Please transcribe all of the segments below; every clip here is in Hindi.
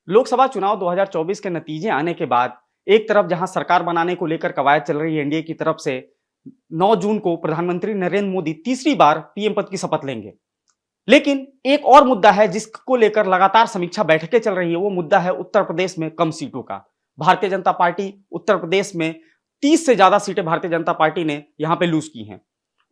लोकसभा चुनाव 2024 के नतीजे आने के बाद एक तरफ जहां सरकार बनाने को लेकर कवायद चल रही है एनडीए की तरफ से 9 जून को प्रधानमंत्री नरेंद्र मोदी तीसरी बार पीएम पद की शपथ लेंगे। लेकिन एक और मुद्दा है जिसको लेकर लगातार समीक्षा बैठकें चल रही है, वो मुद्दा है उत्तर प्रदेश में कम सीटों का। भारतीय जनता पार्टी उत्तर प्रदेश में 30 से ज्यादा सीटें भारतीय जनता पार्टी ने यहां पे लूज की हैं।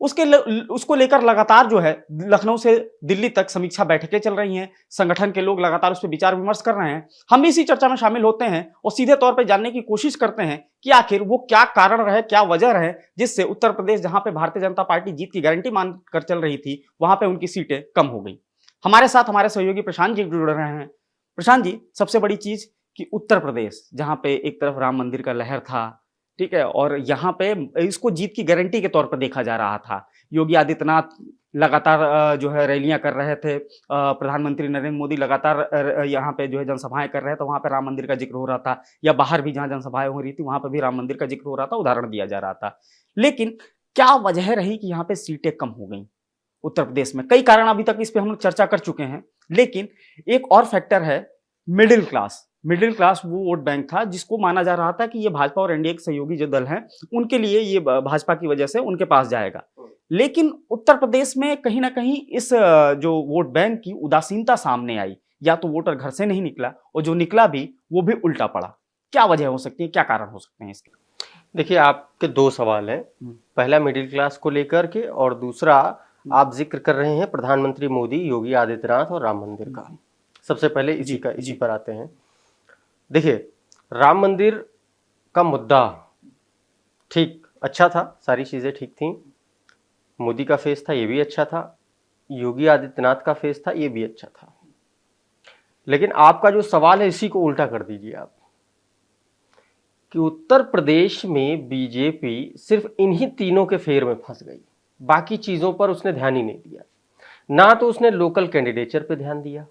उसको लेकर लगातार जो है लखनऊ से दिल्ली तक समीक्षा बैठकें चल रही हैं। संगठन के लोग लगातार उस पर विचार विमर्श कर रहे हैं। हम भी इसी चर्चा में शामिल होते हैं और सीधे तौर पर जानने की कोशिश करते हैं कि आखिर वो क्या कारण रहे, क्या वजह रहे जिससे उत्तर प्रदेश जहां पे भारतीय जनता पार्टी जीत की गारंटी मानकर चल रही थी, वहां पे उनकी सीटें कम हो गई। हमारे साथ हमारे सहयोगी प्रशांत जी जुड़ रहे हैं। प्रशांत जी, सबसे बड़ी चीज कि उत्तर प्रदेश जहां पे एक तरफ राम मंदिर का लहर था, ठीक है, और यहाँ पे इसको जीत की गारंटी के तौर पर देखा जा रहा था। योगी आदित्यनाथ लगातार जो है रैलियां कर रहे थे, प्रधानमंत्री नरेंद्र मोदी लगातार यहाँ पे जो है जनसभाएं कर रहे थे, वहां पे राम मंदिर का जिक्र हो रहा था, या बाहर भी जहां जनसभाएं हो रही थी वहां पर भी राम मंदिर का जिक्र हो रहा था, उदाहरण दिया जा रहा था। लेकिन क्या वजह रही कि यहाँ पे सीटें कम हो गई उत्तर प्रदेश में? कई कारण अभी तक इस पे हम लोग चर्चा कर चुके हैं, लेकिन एक और फैक्टर है मिडिल क्लास। मिडिल क्लास वो वोट बैंक था जिसको माना जा रहा था कि ये भाजपा और एनडीए के सहयोगी जो दल हैं उनके लिए ये भाजपा की वजह से उनके पास जाएगा। लेकिन उत्तर प्रदेश में कहीं ना कहीं इस जो वोट बैंक की उदासीनता सामने आई, या तो वोटर घर से नहीं निकला और जो निकला भी वो भी उल्टा पड़ा। क्या वजह हो सकती है, क्या कारण हो सकते हैं इसके? देखिए, आपके दो सवाल हैं। पहला मिडिल क्लास को लेकर के, और दूसरा आप जिक्र कर रहे हैं प्रधानमंत्री मोदी, योगी आदित्यनाथ और राम मंदिर का। सबसे पहले इसी पर आते हैं। देखिए, राम मंदिर का मुद्दा ठीक अच्छा था, सारी चीजें ठीक थी। मोदी का फेस था, ये भी अच्छा था। योगी आदित्यनाथ का फेस था, ये भी अच्छा था। लेकिन आपका जो सवाल है इसी को उल्टा कर दीजिए आप, कि उत्तर प्रदेश में बीजेपी सिर्फ इन्हीं तीनों के फेर में फंस गई, बाकी चीजों पर उसने ध्यान ही नहीं दिया। ना तो उसने लोकल कैंडिडेचर पे ध्यान दिया।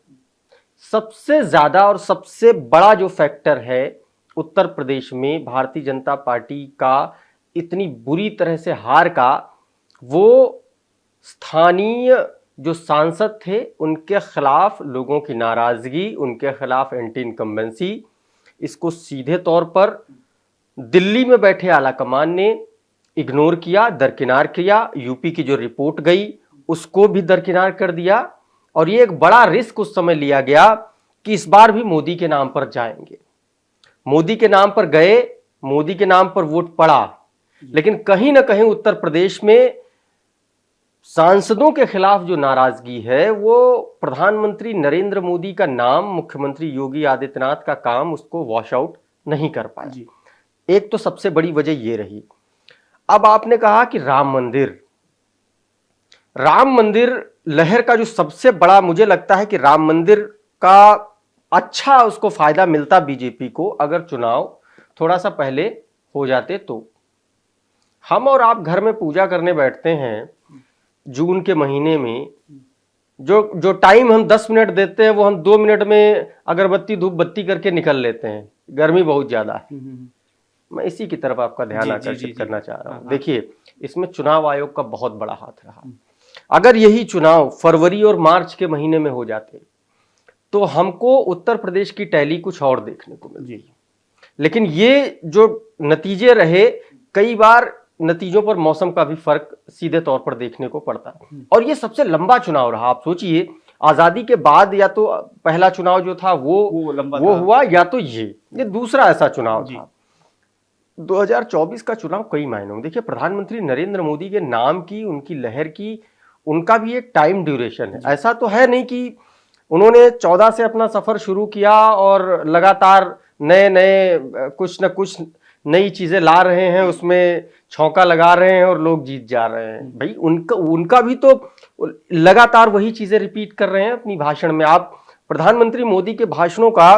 सबसे ज्यादा और सबसे बड़ा जो फैक्टर है उत्तर प्रदेश में भारतीय जनता पार्टी का इतनी बुरी तरह से हार का, वो स्थानीय जो सांसद थे उनके खिलाफ लोगों की नाराजगी, उनके खिलाफ एंटी इनकम्बेंसी, इसको सीधे तौर पर दिल्ली में बैठे आला कमान ने इग्नोर किया, दरकिनार किया। यूपी की जो रिपोर्ट गई उसको भी दरकिनार कर दिया, और ये एक बड़ा रिस्क उस समय लिया गया कि इस बार भी मोदी के नाम पर जाएंगे। मोदी के नाम पर गए, मोदी के नाम पर वोट पड़ा, लेकिन कहीं ना कहीं उत्तर प्रदेश में सांसदों के खिलाफ जो नाराजगी है वो प्रधानमंत्री नरेंद्र मोदी का नाम, मुख्यमंत्री योगी आदित्यनाथ का काम उसको वॉश आउट नहीं कर पाया। एक तो सबसे बड़ी वजह ये रही। अब आपने कहा कि राम मंदिर लहर का जो सबसे बड़ा, मुझे लगता है कि राम मंदिर का अच्छा उसको फायदा मिलता बीजेपी को अगर चुनाव थोड़ा सा पहले हो जाते तो। हम और आप घर में पूजा करने बैठते हैं जून के महीने में, जो टाइम हम 10 मिनट देते हैं वो हम 2 मिनट में अगरबत्ती धूप बत्ती करके निकल लेते हैं। गर्मी बहुत ज्यादा है। मैं इसी की तरफ आपका ध्यान आकर्षित करना चाह रहा हूं। देखिए, इसमें चुनाव आयोग का बहुत बड़ा हाथ रहा। अगर यही चुनाव फरवरी और मार्च के महीने में हो जाते तो हमको उत्तर प्रदेश की टैली कुछ और देखने को मिलती। लेकिन ये जो नतीजे रहे, कई बार नतीजों पर मौसम का भी फर्क सीधे तौर पर देखने को पड़ता। और ये सबसे लंबा चुनाव रहा। आप सोचिए, आजादी के बाद या तो पहला चुनाव जो था वो हुआ, या तो ये दूसरा ऐसा चुनाव था। 2024 का चुनाव कई मायनों में, देखिए, प्रधानमंत्री नरेंद्र मोदी के नाम की, उनकी लहर की, उनका भी एक टाइम ड्यूरेशन है। ऐसा तो है नहीं कि उन्होंने 14 से अपना सफर शुरू किया और लगातार नए कुछ न कुछ नई चीजें ला रहे हैं, उसमें छौंका लगा रहे हैं और लोग जीत जा रहे हैं। भाई, उनका भी तो लगातार वही चीजें रिपीट कर रहे हैं अपनी भाषण में। आप प्रधानमंत्री मोदी के भाषणों का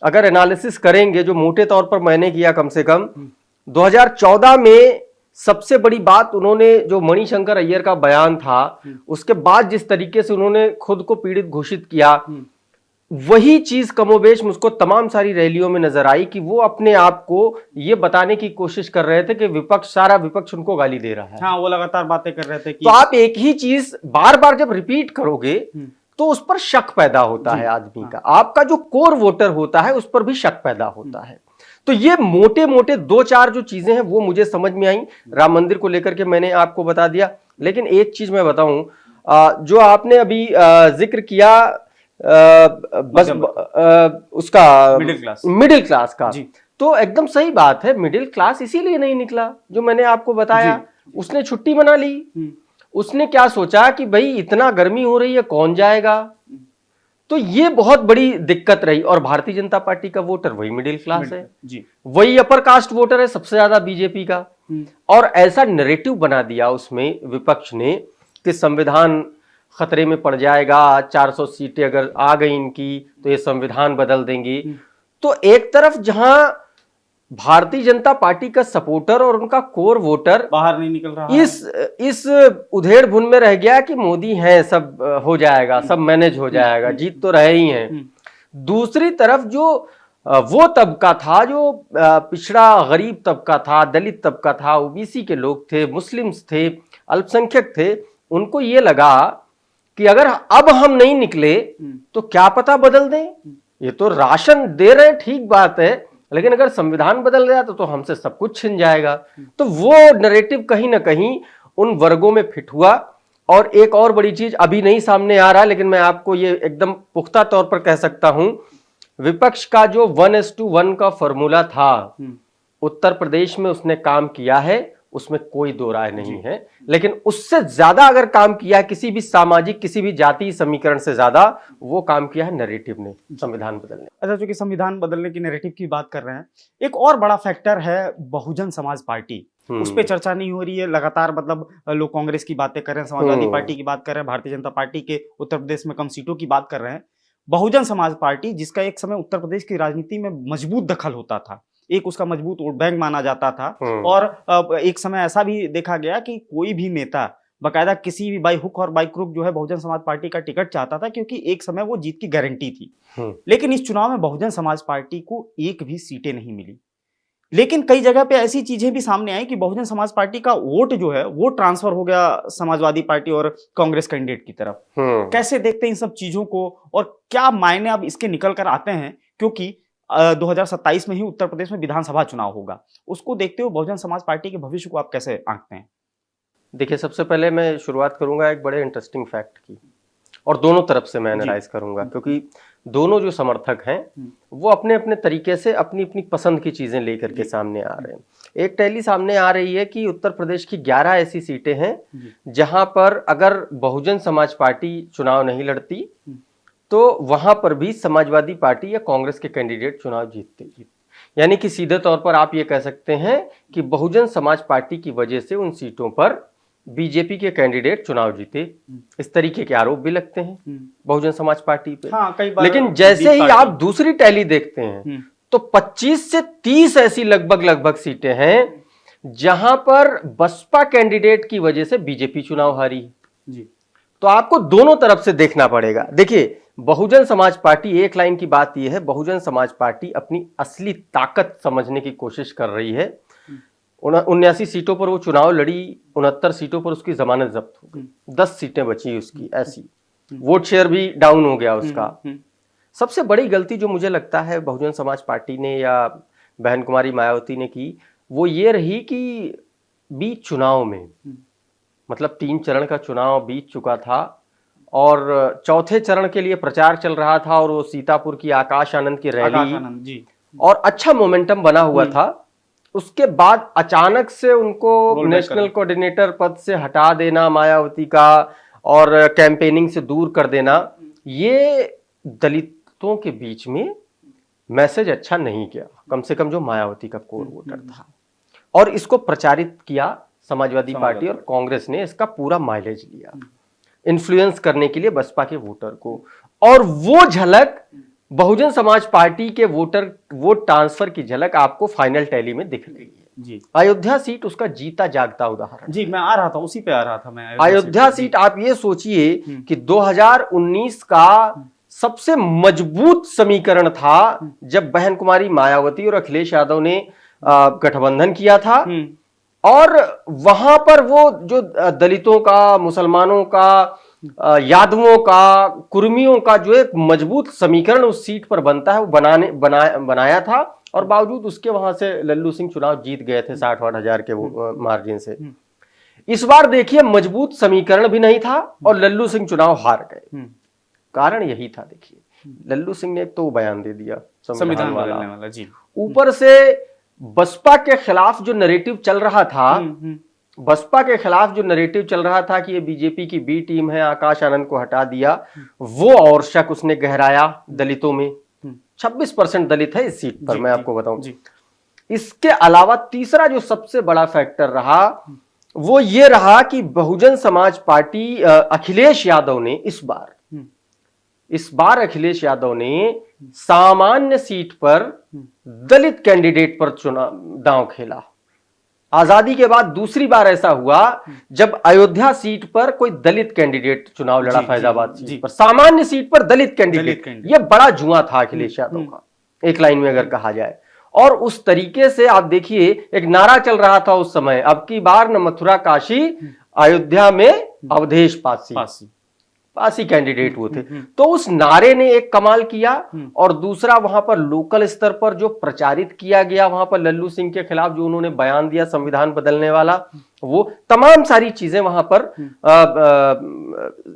अगर एनालिसिस करेंगे, जो मोटे तौर पर मैंने किया, कम से कम 2014 में सबसे बड़ी बात उन्होंने, जो मणिशंकर अय्यर का बयान था, उसके बाद जिस तरीके से उन्होंने खुद को पीड़ित घोषित किया, वही चीज कमोबेश मुझको तमाम सारी रैलियों में नजर आई कि वो अपने आप को ये बताने की कोशिश कर रहे थे कि सारा विपक्ष उनको गाली दे रहा है। हाँ, वो लगातार बातें कर रहे थे कि तो आप एक ही चीज बार बार जब रिपीट करोगे तो उस पर शक पैदा होता है आदमी का। आपका जो कोर वोटर होता है उस पर भी शक पैदा होता है। तो ये मोटे मोटे दो चार जो चीजें हैं वो मुझे समझ में आई। राम मंदिर को लेकर के मैंने आपको बता दिया, लेकिन एक चीज मैं बताऊं, जो आपने अभी जिक्र किया बस उसका मिडिल क्लास का, तो एकदम सही बात है। मिडिल क्लास इसीलिए नहीं निकला जो मैंने आपको बताया। उसने छुट्टी बना ली। उसने क्या सोचा कि भाई इतना गर्मी हो रही है, कौन जाएगा। तो ये बहुत बड़ी दिक्कत रही। और भारतीय जनता पार्टी का वोटर वही मिडिल क्लास है जी, वही अपर कास्ट वोटर है सबसे ज्यादा बीजेपी का। और ऐसा नैरेटिव बना दिया उसमें विपक्ष ने कि संविधान खतरे में पड़ जाएगा, 400 सीटें अगर आ गई इनकी तो ये संविधान बदल देंगे। तो एक तरफ जहां भारतीय जनता पार्टी का सपोर्टर और उनका कोर वोटर बाहर नहीं निकल रहा इस उधेड़ बुन में रह गया कि मोदी है, सब हो जाएगा, सब मैनेज हो जाएगा, जीत तो रहे ही हैं। दूसरी तरफ जो वो तबका था जो पिछड़ा गरीब तबका था, दलित तबका था, ओबीसी के लोग थे, मुस्लिम्स थे, अल्पसंख्यक थे, उनको ये लगा कि अगर अब हम नहीं निकले तो क्या पता बदल दें। ये तो राशन दे रहे हैं, ठीक बात है, लेकिन अगर संविधान बदल गया तो हमसे सब कुछ छिन जाएगा। तो वो नैरेटिव कहीं ना कहीं उन वर्गों में फिट हुआ। और एक और बड़ी चीज अभी नहीं सामने आ रहा, लेकिन मैं आपको ये एकदम पुख्ता तौर पर कह सकता हूं, विपक्ष का जो 1:1 का फॉर्मूला था उत्तर प्रदेश में उसने काम किया है, उसमें कोई दो राय नहीं है। लेकिन उससे ज्यादा अगर काम किया है किसी भी सामाजिक, किसी भी जातीय समीकरण से ज्यादा, वो काम किया है नैरेटिव ने, संविधान बदलने। अच्छा, जो कि संविधान बदलने की नैरेटिव की बात कर रहे हैं, एक और बड़ा फैक्टर है बहुजन समाज पार्टी। उस पर चर्चा नहीं हो रही है लगातार। मतलब लोग कांग्रेस की बातें कर रहे हैं, समाजवादी पार्टी की बात कर रहे हैं, भारतीय जनता पार्टी के उत्तर प्रदेश में कम सीटों की बात कर रहे हैं। बहुजन समाज पार्टी, जिसका एक समय उत्तर प्रदेश की राजनीति में मजबूत दखल होता था, एक उसका मजबूत वोट बैंक माना जाता था। और एक समय ऐसा भी देखा गया कि कोई भी नेता बकायदा किसी भी बाई हुक और बाई क्रुक जो है बहुजन समाज पार्टी का टिकट चाहता था, क्योंकि एक समय वो जीत की गारंटी थी। लेकिन इस चुनाव में बहुजन समाज पार्टी को एक भी सीटें नहीं मिली। लेकिन कई जगह पे ऐसी चीजें भी सामने आई कि बहुजन समाज पार्टी का वोट जो है वो ट्रांसफर हो गया समाजवादी पार्टी और कांग्रेस कैंडिडेट की तरफ। कैसे देखते हैं इन सब चीजों को, और क्या मायने अब इसके निकल कर आते हैं? क्योंकि 2027 में ही उत्तर प्रदेश में विधानसभा चुनाव होगा। उसको देखते हुए बहुजन समाज पार्टी के भविष्य को आप कैसे आंकते हैं? देखिए, सबसे पहले मैं शुरुआत करूंगा एक बड़े इंटरेस्टिंग फैक्ट की, और दोनों तरफ से मैं एनालाइज करूंगा, क्योंकि दोनों जो समर्थक हैं वो अपने अपने तरीके से अपनी अपनी पसंद की चीजें लेकर के सामने आ रहे हैं। एक टैली सामने आ रही है कि उत्तर प्रदेश की 11 ऐसी सीटें हैं जहां पर अगर बहुजन समाज पार्टी चुनाव नहीं लड़ती तो वहां पर भी समाजवादी पार्टी या कांग्रेस के कैंडिडेट चुनाव जीतते। यानी कि सीधे तौर पर आप ये कह सकते हैं कि बहुजन समाज पार्टी की वजह से उन सीटों पर बीजेपी के कैंडिडेट चुनाव जीते। इस तरीके के आरोप भी लगते हैं बहुजन समाज पार्टी पे। कई बार लेकिन जैसे ही आप दूसरी टैली देखते हैं तो 25 से 30 ऐसी लगभग सीटें हैं जहां पर बसपा कैंडिडेट की वजह से बीजेपी चुनाव हारी जी। तो आपको दोनों तरफ से देखना पड़ेगा। देखिए, बहुजन समाज पार्टी, एक लाइन की बात यह है, बहुजन समाज पार्टी अपनी असली ताकत समझने की कोशिश कर रही है। 79 सीटों पर वो चुनाव लड़ी, 69 सीटों पर उसकी जमानत जब्त हो गई, 10 सीटें बची उसकी, ऐसी वोट शेयर भी डाउन हो गया उसका। सबसे बड़ी गलती जो मुझे लगता है बहुजन समाज पार्टी ने या बहन कुमारी मायावती ने की, वो ये रही कि बीच चुनाव में, मतलब 3 चरण का चुनाव बीत चुका था और चौथे चरण के लिए प्रचार चल रहा था, और वो सीतापुर की आकाश आनंद की रैली और अच्छा मोमेंटम बना हुआ था। उसके बाद अचानक से उनको नेशनल कोऑर्डिनेटर पद से हटा देना मायावती का, और कैंपेनिंग से दूर कर देना, ये दलितों के बीच में मैसेज अच्छा नहीं किया, कम से कम जो मायावती का कोर वोटर था। और इसको प्रचारित किया समाजवादी पार्टी और कांग्रेस ने, इसका पूरा माइलेज लिया इन्फ्लुएंस करने के लिए बसपा के वोटर को। और वो झलक बहुजन समाज पार्टी के वोट ट्रांसफर की झलक आपको फाइनल टैली में दिख रही है जी। अयोध्या सीट उसका जीता जागता उदाहरण जी। मैं आ रहा था, उसी पे आ रहा था मैं। अयोध्या सीट आप ये सोचिए कि 2019 का सबसे मजबूत समीकरण था जब बहन कुमारी मायावती और अखिलेश यादव ने गठबंधन किया था, और वहां पर वो जो दलितों का, मुसलमानों का, यादवों का, कुर्मियों का जो एक मजबूत समीकरण उस सीट पर बनता है वो बनाया था, और बावजूद उसके वहां से लल्लू सिंह चुनाव जीत गए थे 60-60 हजार के वो मार्जिन से। इस बार देखिए मजबूत समीकरण भी नहीं था और लल्लू सिंह चुनाव हार गए। कारण यही था, देखिए लल्लू सिंह ने एक तो बयान दे दिया संविधान वाला, जी, ऊपर से बसपा के खिलाफ जो नैरेटिव चल रहा था, बसपा के खिलाफ जो नैरेटिव चल रहा था कि ये बीजेपी की बी टीम है, आकाश आनंद को हटा दिया, वो और शक उसने गहराया दलितों में। 26% दलित है इस सीट पर, मैं आपको बताऊं। इसके अलावा तीसरा जो सबसे बड़ा फैक्टर रहा वो ये रहा कि बहुजन समाज पार्टी अखिलेश यादव ने इस बार अखिलेश यादव ने सामान्य सीट पर दलित कैंडिडेट पर दांव खेला। आजादी के बाद दूसरी बार ऐसा हुआ जब अयोध्या सीट पर कोई दलित कैंडिडेट चुनाव लड़ा, फैजाबाद सीट पर सामान्य सीट पर दलित कैंडिडेट। यह बड़ा जुआ था अखिलेश यादव का, एक लाइन में अगर कहा जाए। और उस तरीके से आप देखिए एक नारा चल रहा था उस समय, अब की बार न मथुरा काशी, अयोध्या में अवधेश पासी कैंडिडेट वो थे। तो उस नारे ने एक कमाल किया, और दूसरा वहां पर लोकल स्तर पर जो प्रचारित किया गया वहां पर लल्लू सिंह के खिलाफ जो उन्होंने बयान दिया संविधान बदलने वाला, वो तमाम सारी चीजें वहां पर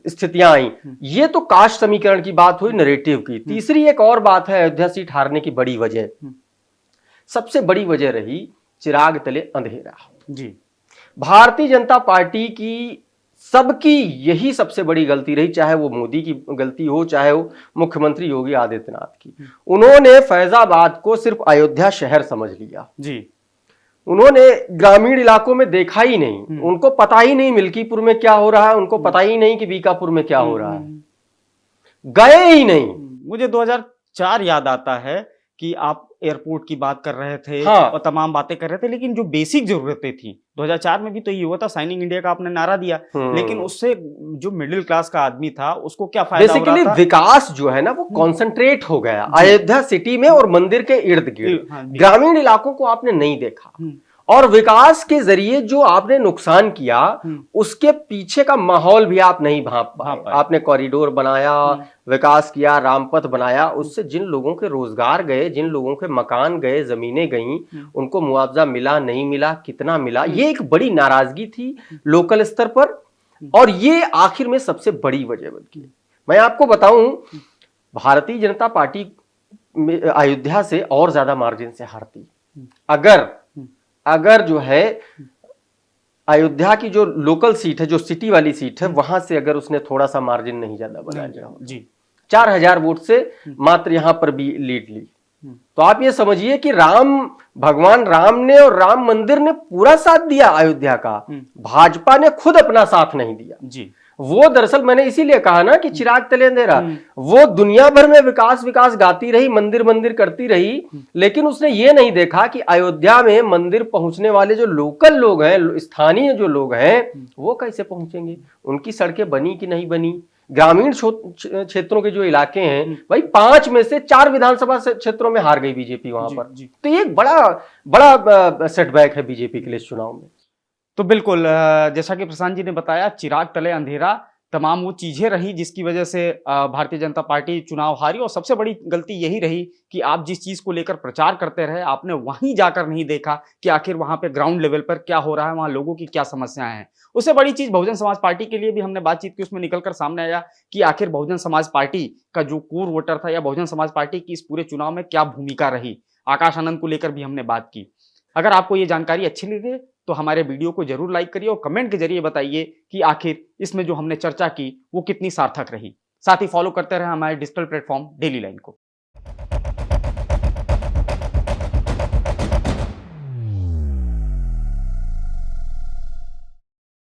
स्थितियां आई। ये तो कास्ट समीकरण की बात हुई, नैरेटिव की। तीसरी एक और बात है अयोध्या सीट हारने की बड़ी वजह, सबसे बड़ी वजह रही चिराग तले अंधेरा। जी, भारतीय जनता पार्टी की सबकी यही सबसे बड़ी गलती रही, चाहे वो मोदी की गलती हो, चाहे वो मुख्यमंत्री योगी आदित्यनाथ की। उन्होंने फैजाबाद को सिर्फ अयोध्या शहर समझ लिया। जी, उन्होंने ग्रामीण इलाकों में देखा ही नहीं, उनको पता ही नहीं मिल्कीपुर में क्या हो रहा है, उनको पता ही नहीं कि बीकापुर में क्या हो रहा है, गए ही नहीं। मुझे 2004 याद आता है कि आप एयरपोर्ट की बात कर रहे थे, हाँ, और तमाम बातें कर रहे थे, लेकिन जो बेसिक जरूरतें थी 2004 में भी तो ये हुआ था, साइनिंग इंडिया का आपने नारा दिया, लेकिन उससे जो मिडिल क्लास का आदमी था उसको क्या फायदा हो रहा था? बेसिकली विकास जो है ना वो कॉन्सेंट्रेट हो गया अयोध्या सिटी में और मंदिर के इर्द गिर्द, ग्रामीण इलाकों को आपने नहीं देखा। और विकास के जरिए जो आपने नुकसान किया उसके पीछे का माहौल भी आप नहीं भांप पाए। आपने कॉरिडोर बनाया, विकास किया, रामपथ बनाया, उससे जिन लोगों के रोजगार गए, जिन लोगों के मकान गए, जमीनें गईं, उनको मुआवजा मिला नहीं मिला, कितना मिला, ये एक बड़ी नाराजगी थी लोकल स्तर पर, और ये आखिर में सबसे बड़ी वजह बन गई। मैं आपको बताऊं, भारतीय जनता पार्टी अयोध्या से और ज्यादा मार्जिन से हारती अगर जो है अयोध्या की जो लोकल सीट है, जो सिटी वाली सीट है, वहां से अगर उसने थोड़ा सा मार्जिन नहीं ज्यादा बनाया जी, 4000 वोट से मात्र यहां पर भी लीड ली। तो आप ये समझिए कि भगवान राम ने और राम मंदिर ने पूरा साथ दिया अयोध्या का, भाजपा ने खुद अपना साथ नहीं दिया जी। वो दरअसल मैंने इसीलिए कहा ना कि चिराग तले अंधेरा, वो दुनिया भर में विकास विकास गाती रही, मंदिर मंदिर करती रही, लेकिन उसने ये नहीं देखा कि अयोध्या में मंदिर पहुंचने वाले जो लोकल लोग हैं, स्थानीय जो लोग हैं, वो कैसे पहुंचेंगे, उनकी सड़कें बनी कि नहीं बनी। ग्रामीण क्षेत्रों के जो इलाके हैं भाई, 5 में से 4 विधानसभा क्षेत्रों में हार गई बीजेपी वहां पर। तो ये एक बड़ा सेटबैक है बीजेपी के लिए इस चुनाव में। तो बिल्कुल जैसा कि प्रशांत जी ने बताया, चिराग तले अंधेरा, तमाम वो चीजें रही जिसकी वजह से भारतीय जनता पार्टी चुनाव हारी। और सबसे बड़ी गलती यही रही कि आप जिस चीज को लेकर प्रचार करते रहे, आपने वहीं जाकर नहीं देखा कि आखिर वहां पे ग्राउंड लेवल पर क्या हो रहा है, वहां लोगों की क्या समस्याएं हैं। उससे बड़ी चीज बहुजन समाज पार्टी के लिए भी हमने बातचीत की, उसमें निकलकर सामने आया कि आखिर बहुजन समाज पार्टी का जो कोर वोटर था, या बहुजन समाज पार्टी की इस पूरे चुनाव में क्या भूमिका रही। आकाश आनंद को लेकर भी हमने बात की। अगर आपको ये जानकारी अच्छी लगे तो हमारे वीडियो को जरूर लाइक करिए और कमेंट के जरिए बताइए कि आखिर इसमें जो हमने चर्चा की वो कितनी सार्थक रही। साथ ही फॉलो करते रहे हमारे डिजिटल प्लेटफॉर्म डेली लाइन को।